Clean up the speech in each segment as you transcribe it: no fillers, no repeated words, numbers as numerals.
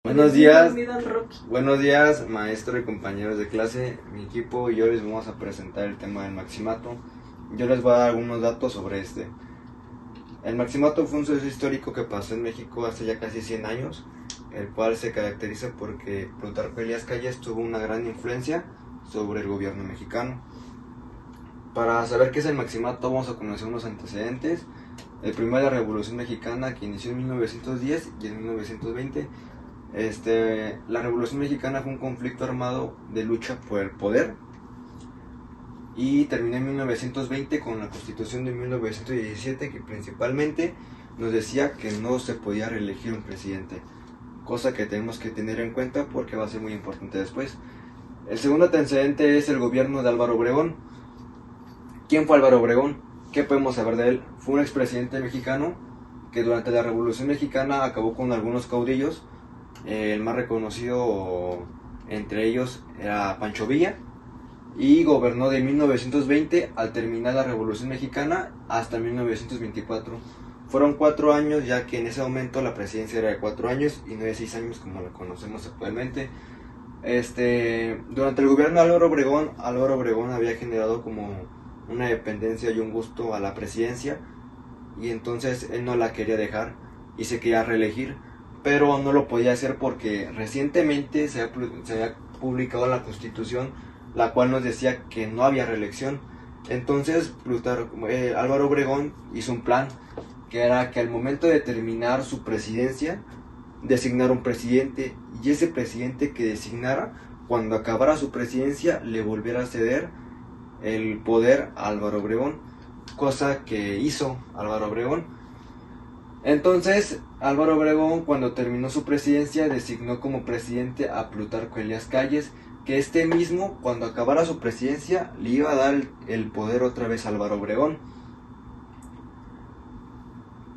Buenos días, maestro y compañeros de clase. Mi equipo y yo les vamos a presentar el tema del maximato. Yo les voy a dar algunos datos sobre este. El maximato fue un suceso histórico que pasó en México hace ya casi 100 años, el cual se caracteriza porque Plutarco Elías Calles tuvo una gran influencia sobre el gobierno mexicano. Para saber qué es el maximato vamos a conocer unos antecedentes. El primero es la Revolución Mexicana, que inició en 1910 y en 1920. La Revolución Mexicana fue un conflicto armado de lucha por el poder y terminó en 1920 con la Constitución de 1917, que principalmente nos decía que no se podía reelegir un presidente, cosa que tenemos que tener en cuenta porque va a ser muy importante después. El segundo antecedente es el gobierno de Álvaro Obregón. ¿Quién fue Álvaro Obregón? ¿Qué podemos saber de él? Fue un expresidente mexicano que durante la Revolución Mexicana acabó con algunos caudillos. El más reconocido entre ellos era Pancho Villa, y gobernó de 1920 al terminar la Revolución Mexicana hasta 1924. Fueron 4 años, ya que en ese momento la presidencia era de 4 años y no de 6 años como la conocemos actualmente. Durante el gobierno de Álvaro Obregón había generado como una dependencia y un gusto a la presidencia, y entonces él no la quería dejar y se quería reelegir, pero no lo podía hacer porque recientemente se había publicado la Constitución, la cual nos decía que no había reelección. Entonces Álvaro Obregón hizo un plan, que era que al momento de terminar su presidencia designar un presidente, y ese presidente que designara, cuando acabara su presidencia, le volviera a ceder el poder a Álvaro Obregón, cosa que hizo Álvaro Obregón. Entonces, Álvaro Obregón, cuando terminó su presidencia, designó como presidente a Plutarco Elías Calles, que este mismo, cuando acabara su presidencia, le iba a dar el poder otra vez a Álvaro Obregón.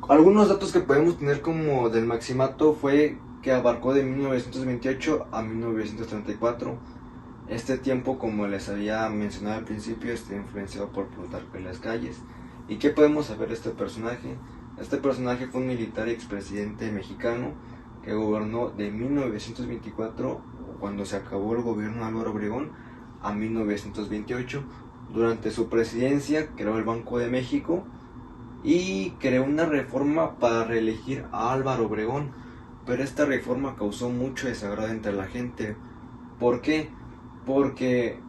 Algunos datos que podemos tener como del maximato fue que abarcó de 1928 a 1934. Este tiempo, como les había mencionado al principio, está influenciado por Plutarco Elías Calles. ¿Y qué podemos saber de este personaje? Este personaje fue un militar y expresidente mexicano que gobernó de 1924, cuando se acabó el gobierno de Álvaro Obregón, a 1928. Durante su presidencia creó el Banco de México y creó una reforma para reelegir a Álvaro Obregón, pero esta reforma causó mucho desagrado entre la gente. ¿Por qué? Porque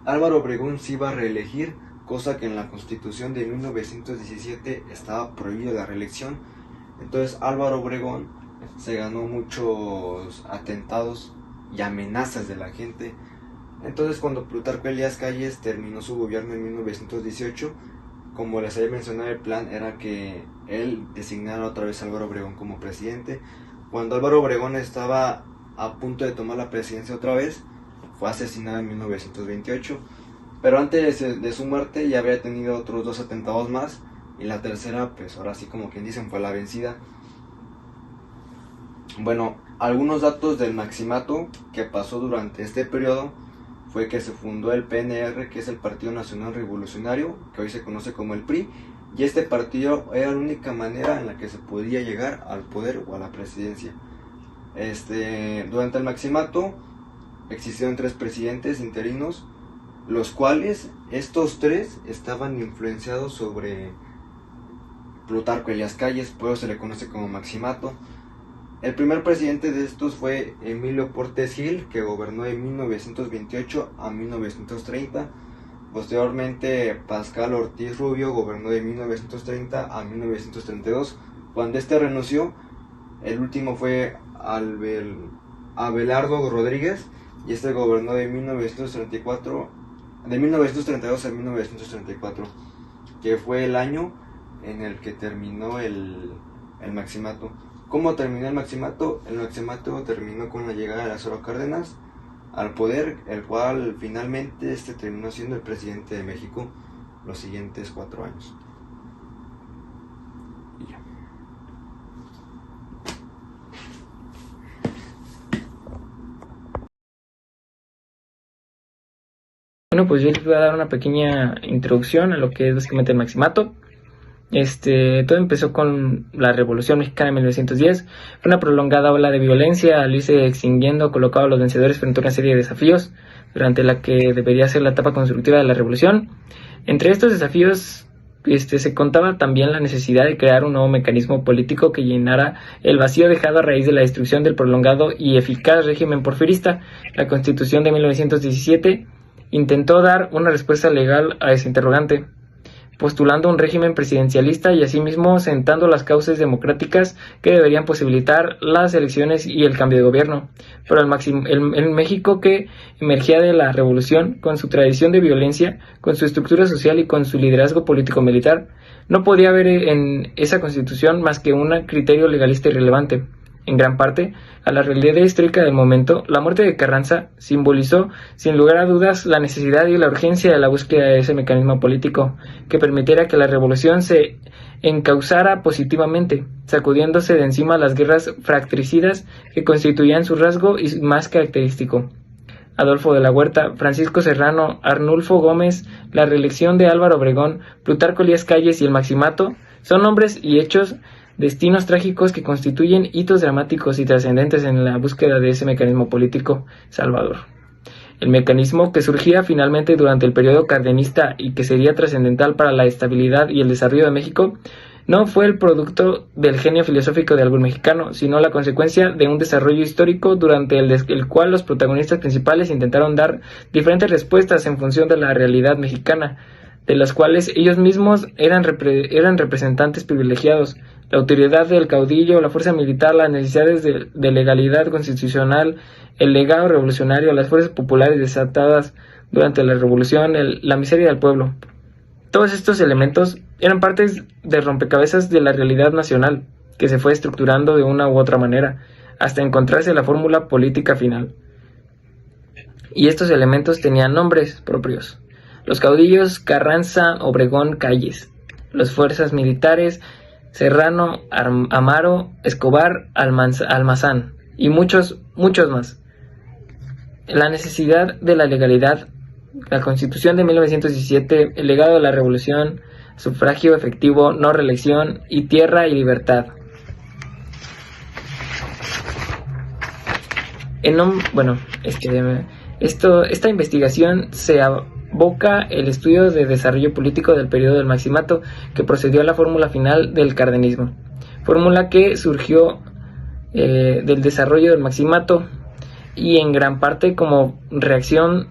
Álvaro Obregón se iba a reelegir, cosa que en la Constitución de 1917 estaba prohibida la reelección. Entonces Álvaro Obregón se ganó muchos atentados y amenazas de la gente. Entonces, cuando Plutarco Elías Calles terminó su gobierno en 1918, como les había mencionado, el plan era que él designara otra vez a Álvaro Obregón como presidente. Cuando Álvaro Obregón estaba a punto de tomar la presidencia otra vez, fue asesinado en 1928. Pero antes de su muerte ya había tenido otros 2 atentados más, y la tercera, pues ahora sí, como quien dicen, fue la vencida. Bueno, algunos datos del maximato que pasó durante este periodo fue que se fundó el PNR, que es el Partido Nacional Revolucionario, que hoy se conoce como el PRI, y este partido era la única manera en la que se podía llegar al poder o a la presidencia. Durante el maximato existieron 3 presidentes interinos, los cuales estos 3 estaban influenciados sobre Plutarco Elías Calles, por eso se le conoce como maximato. El primer presidente de estos fue Emilio Portes Gil, que gobernó de 1928 a 1930. Posteriormente, Pascal Ortiz Rubio gobernó de 1930 a 1932. Cuando este renunció, el último fue Abelardo Rodríguez, y este gobernó de 1932 a 1934, que fue el año en el que terminó el maximato. ¿Cómo terminó el maximato? El maximato terminó con la llegada de Lázaro Cárdenas al poder, el cual finalmente terminó siendo el presidente de México los siguientes 4 años. Y ya. Bueno, pues yo les voy a dar una pequeña introducción a lo que es básicamente el maximato. Todo empezó con la Revolución Mexicana de 1910. Fue una prolongada ola de violencia al irse extinguiendo, colocado a los vencedores frente a una serie de desafíos durante la que debería ser la etapa constructiva de la revolución. Entre estos desafíos se contaba también la necesidad de crear un nuevo mecanismo político que llenara el vacío dejado a raíz de la destrucción del prolongado y eficaz régimen porfirista. La Constitución de 1917 intentó dar una respuesta legal a ese interrogante, postulando un régimen presidencialista y asimismo sentando las causas democráticas que deberían posibilitar las elecciones y el cambio de gobierno. Pero el México que emergía de la revolución, con su tradición de violencia, con su estructura social y con su liderazgo político-militar, no podía ver en esa constitución más que un criterio legalista irrelevante. En gran parte, a la realidad histórica del momento, la muerte de Carranza simbolizó, sin lugar a dudas, la necesidad y la urgencia de la búsqueda de ese mecanismo político que permitiera que la revolución se encauzara positivamente, sacudiéndose de encima las guerras fratricidas que constituían su rasgo y más característico. Adolfo de la Huerta, Francisco Serrano, Arnulfo Gómez, la reelección de Álvaro Obregón, Plutarco Elías Calles y el Maximato son nombres y hechos, destinos trágicos que constituyen hitos dramáticos y trascendentes en la búsqueda de ese mecanismo político salvador. El mecanismo que surgía finalmente durante el periodo cardenista y que sería trascendental para la estabilidad y el desarrollo de México no fue el producto del genio filosófico de algún mexicano, sino la consecuencia de un desarrollo histórico durante el cual los protagonistas principales intentaron dar diferentes respuestas en función de la realidad mexicana, de las cuales ellos mismos eran representantes privilegiados. La autoridad del caudillo, la fuerza militar, las necesidades de legalidad constitucional, el legado revolucionario, las fuerzas populares desatadas durante la revolución, la miseria del pueblo. Todos estos elementos eran partes de rompecabezas de la realidad nacional, que se fue estructurando de una u otra manera, hasta encontrarse la fórmula política final. Y estos elementos tenían nombres propios. Los caudillos Carranza, Obregón, Calles. Las fuerzas militares Serrano, Amaro, Escobar, Almazán y muchos más. La necesidad de la legalidad, la Constitución de 1917, el legado de la revolución, sufragio efectivo, no reelección y tierra y libertad. Esta investigación se aboca el estudio de desarrollo político del periodo del Maximato, que procedió a la fórmula final del cardenismo, fórmula que surgió del desarrollo del Maximato y en gran parte como reacción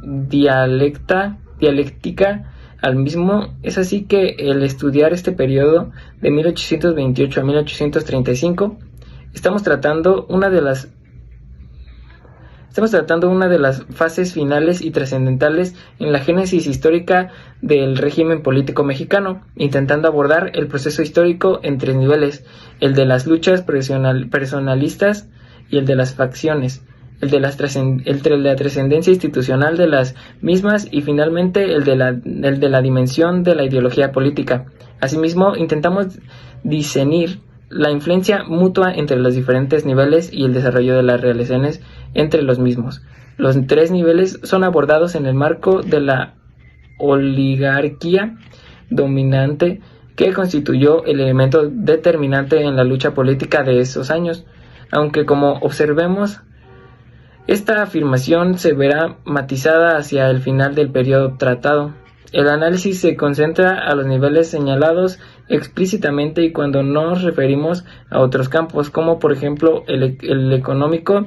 dialéctica al mismo. Es así que el estudiar este periodo de 1828 a 1835 estamos tratando una de las fases finales y trascendentales en la génesis histórica del régimen político mexicano, intentando abordar el proceso histórico en tres niveles: el de las luchas personalistas y el de las facciones, el de la trascendencia institucional de las mismas y finalmente el de la dimensión de la ideología política. Asimismo, intentamos discernir la influencia mutua entre los diferentes niveles y el desarrollo de las relaciones entre los mismos. Los tres niveles son abordados en el marco de la oligarquía dominante que constituyó el elemento determinante en la lucha política de esos años, aunque como observemos, esta afirmación se verá matizada hacia el final del periodo tratado. El análisis se concentra a los niveles señalados explícitamente y cuando nos referimos a otros campos, como por ejemplo el económico,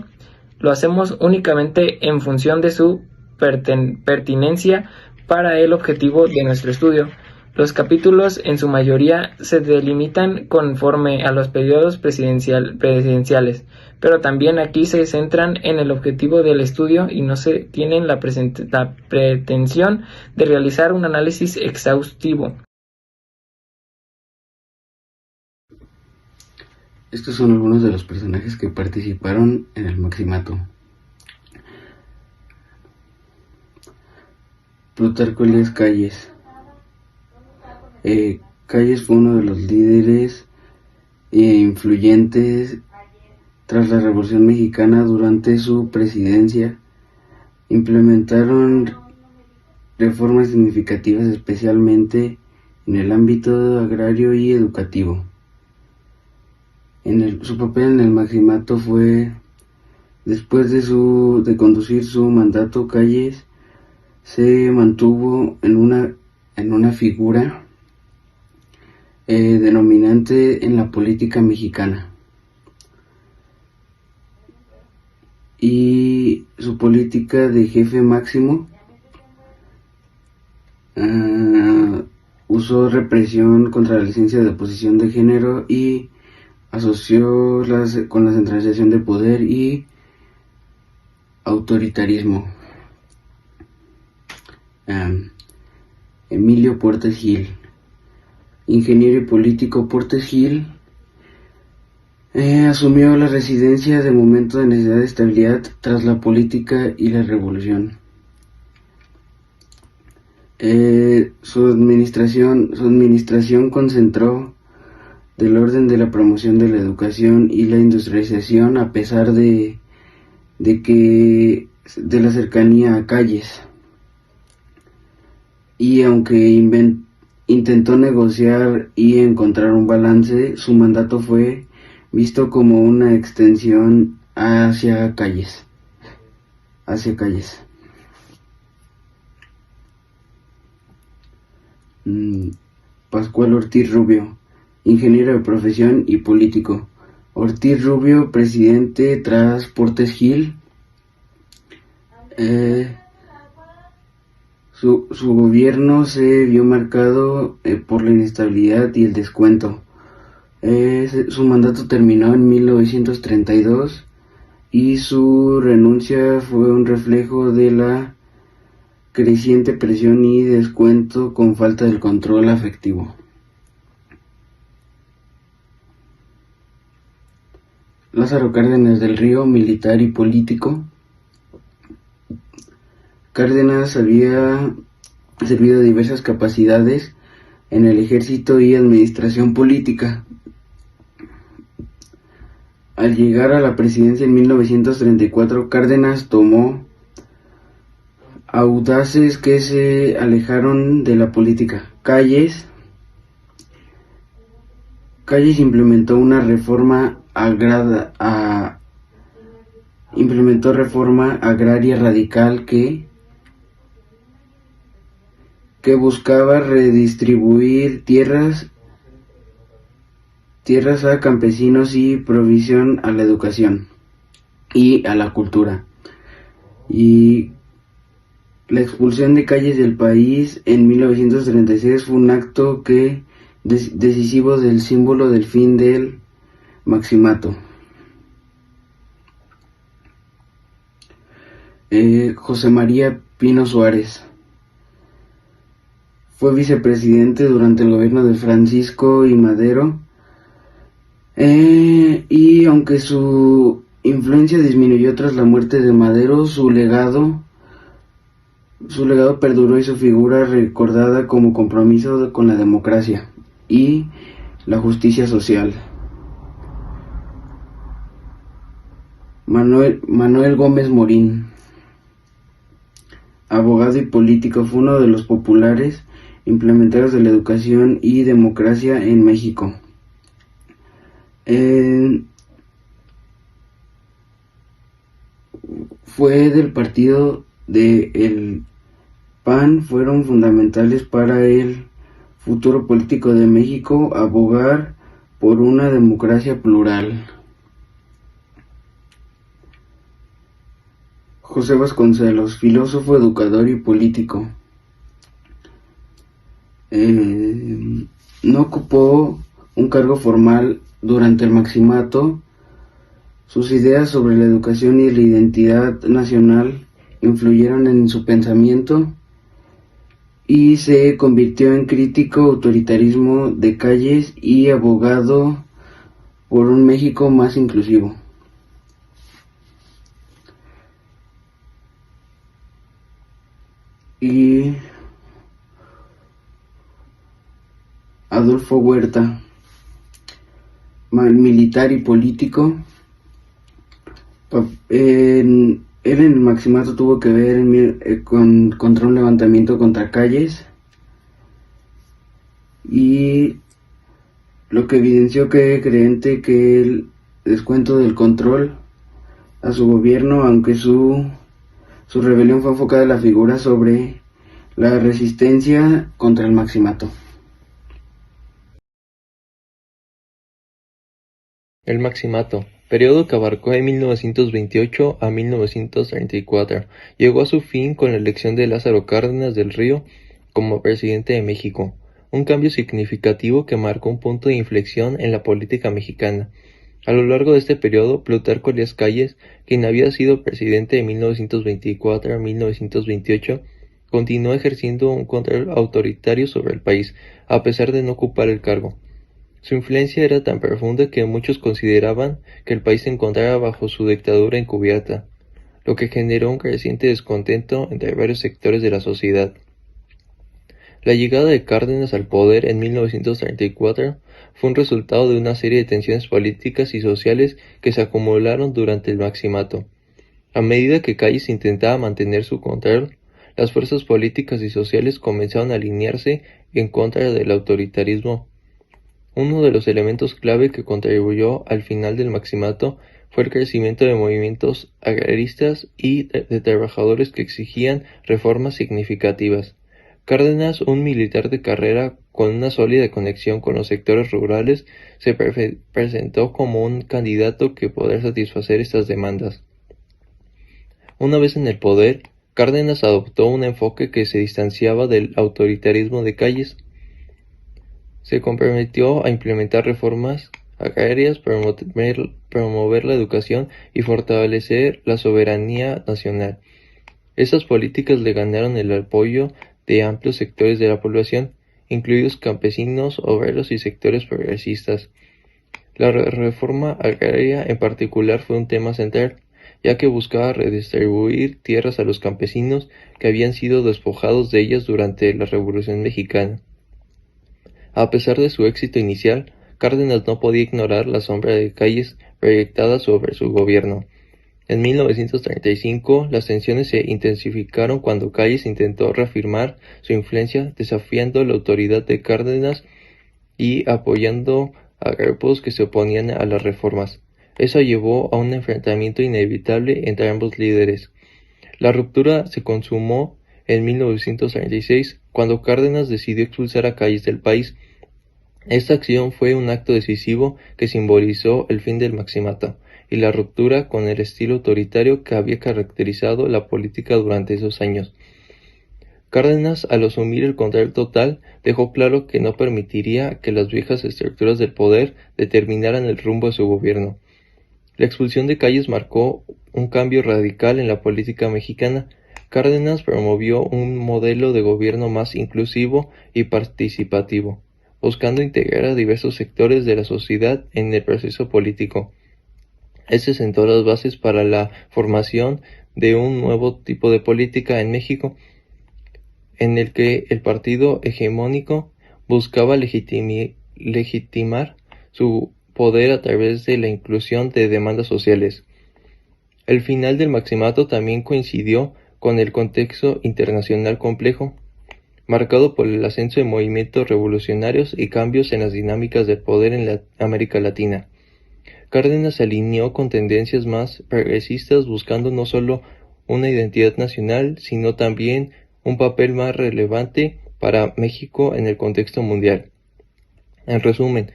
lo hacemos únicamente en función de su pertinencia para el objetivo de nuestro estudio. Los capítulos en su mayoría se delimitan conforme a los periodos presidenciales, pero también aquí se centran en el objetivo del estudio y no se tienen la pretensión de realizar un análisis exhaustivo. Estos son algunos de los personajes que participaron en el Maximato. Plutarco Elías Calles. Calles fue uno de los líderes influyentes tras la Revolución Mexicana. Durante su presidencia implementaron reformas significativas, especialmente en el ámbito agrario y educativo. Su papel en el Maximato fue, después de conducir su mandato, Calles se mantuvo en una figura denominante en la política mexicana. Y su política de jefe máximo usó represión contra la licencia de oposición de género y asoció con la centralización de poder y autoritarismo. Emilio Portes Gil, ingeniero y político. Portes Gil asumió la residencia de momento de necesidad de estabilidad tras la política y la revolución. Su administración concentró del orden de la promoción de la educación y la industrialización, a pesar de la cercanía a Calles. Y aunque intentó negociar y encontrar un balance, su mandato fue visto como una extensión hacia Calles. Pascual Ortiz Rubio, ingeniero de profesión y político. Ortiz Rubio, presidente tras Portes Gil. Su gobierno se vio marcado por la inestabilidad y el descuento. Su mandato terminó en 1932 y su renuncia fue un reflejo de la creciente presión y descuento con falta del control afectivo. Lázaro Cárdenas del Río, militar y político. Cárdenas había servido diversas capacidades en el ejército y administración política. Al llegar a la presidencia en 1934, Cárdenas tomó audaces que se alejaron de la política. Calles implementó una reforma agraria radical que buscaba redistribuir tierras a campesinos y provisión a la educación y a la cultura. Y la expulsión de Calles del país en 1936 fue un acto decisivo del símbolo del fin del Maximato. José María Pino Suárez fue vicepresidente durante el gobierno de Francisco I. Madero, y aunque su influencia disminuyó tras la muerte de Madero, su legado perduró y su figura recordada como compromiso con la democracia y la justicia social. Manuel Gómez Morín, abogado y político, fue uno de los populares implementadores de la educación y democracia en México. Fue del partido del PAN, fueron fundamentales para el futuro político de México, abogar por una democracia plural. José Vasconcelos, filósofo, educador y político. No ocupó un cargo formal durante el Maximato. Sus ideas sobre la educación y la identidad nacional influyeron en su pensamiento y se convirtió en crítico autoritarismo de Calles y abogado por un México más inclusivo. Y Adolfo Huerta, militar y político. Él en el Maximato tuvo que ver contra un levantamiento contra Calles. y lo que evidenció que creyente que el descuento del control a su gobierno, aunque su rebelión fue enfocada en la figura sobre la resistencia contra el maximato. El Maximato, periodo que abarcó de 1928 a 1934, llegó a su fin con la elección de Lázaro Cárdenas del Río como presidente de México, un cambio significativo que marcó un punto de inflexión en la política mexicana. A lo largo de este periodo, Plutarco Elías Calles, quien había sido presidente de 1924 a 1928, continuó ejerciendo un control autoritario sobre el país, a pesar de no ocupar el cargo. Su influencia era tan profunda que muchos consideraban que el país se encontraba bajo su dictadura encubierta, lo que generó un creciente descontento entre varios sectores de la sociedad. La llegada de Cárdenas al poder en 1934 fue un resultado de una serie de tensiones políticas y sociales que se acumularon durante el Maximato. A medida que Calles intentaba mantener su control, las fuerzas políticas y sociales comenzaron a alinearse en contra del autoritarismo. Uno de los elementos clave que contribuyó al final del Maximato fue el crecimiento de movimientos agraristas y de trabajadores que exigían reformas significativas. Cárdenas, un militar de carrera con una sólida conexión con los sectores rurales, se presentó como un candidato que podría satisfacer estas demandas. Una vez en el poder, Cárdenas adoptó un enfoque que se distanciaba del autoritarismo de Calles. Se comprometió a implementar reformas agrarias, promover la educación y fortalecer la soberanía nacional. Estas políticas le ganaron el apoyo de amplios sectores de la población, incluidos campesinos, obreros y sectores progresistas. La reforma agraria en particular fue un tema central, ya que buscaba redistribuir tierras a los campesinos que habían sido despojados de ellas durante la Revolución Mexicana. A pesar de su éxito inicial, Cárdenas no podía ignorar la sombra de Calles proyectada sobre su gobierno. En 1935, las tensiones se intensificaron cuando Calles intentó reafirmar su influencia, desafiando la autoridad de Cárdenas y apoyando a grupos que se oponían a las reformas. Eso llevó a un enfrentamiento inevitable entre ambos líderes. La ruptura se consumó en 1936, cuando Cárdenas decidió expulsar a Calles del país. Esta acción fue un acto decisivo que simbolizó el fin del Maximato y la ruptura con el estilo autoritario que había caracterizado la política durante esos años. Cárdenas, al asumir el control total, dejó claro que no permitiría que las viejas estructuras del poder determinaran el rumbo de su gobierno. La expulsión de Calles marcó un cambio radical en la política mexicana. Cárdenas promovió un modelo de gobierno más inclusivo y participativo, buscando integrar a diversos sectores de la sociedad en el proceso político. Este sentó las bases para la formación de un nuevo tipo de política en México, en el que el partido hegemónico buscaba legitimar su poder a través de la inclusión de demandas sociales. El final del Maximato también coincidió con el contexto internacional complejo, marcado por el ascenso de movimientos revolucionarios y cambios en las dinámicas del poder en América Latina. Cárdenas se alineó con tendencias más progresistas, buscando no solo una identidad nacional, sino también un papel más relevante para México en el contexto mundial. En resumen,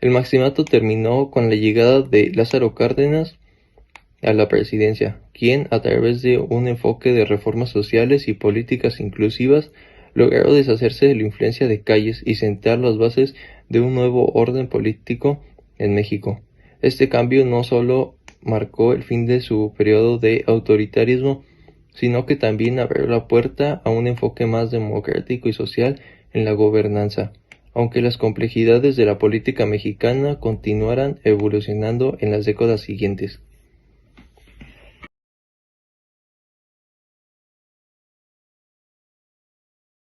el Maximato terminó con la llegada de Lázaro Cárdenas a la presidencia, quien, a través de un enfoque de reformas sociales y políticas inclusivas, logró deshacerse de la influencia de Calles y sentar las bases de un nuevo orden político en México. Este cambio no solo marcó el fin de su periodo de autoritarismo, sino que también abrió la puerta a un enfoque más democrático y social en la gobernanza, aunque las complejidades de la política mexicana continuaran evolucionando en las décadas siguientes.